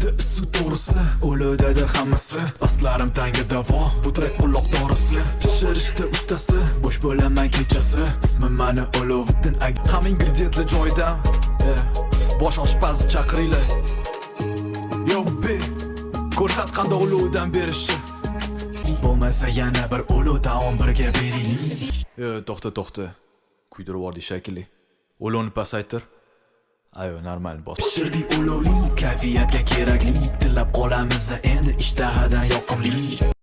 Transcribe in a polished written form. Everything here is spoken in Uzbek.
Pishirishdi suv to'g'risi, o'lidadir hammasi. Pastlarim tanga davo, bu trek quloq dorisi. Pishirishdi ustasi, bo'sh bo'laman kechasi. Ismim mani Oloviddin aka. Hamma ingrediyentlar joyida. Bosh oshpazni chaqiringlar. Yo be, ko'rsat qanday ulug'dan berishi. Bo'lmasa yana bir ulug' taom birga beraylik. To'xta. Kuydirib yubordi shekilli. Ulug'ni pasaytir. Ayo, normal bos. Pishirdik ulug'li, kayfiyatga kerakli. Tilab qolamiz endi ishtahadan yoqimli.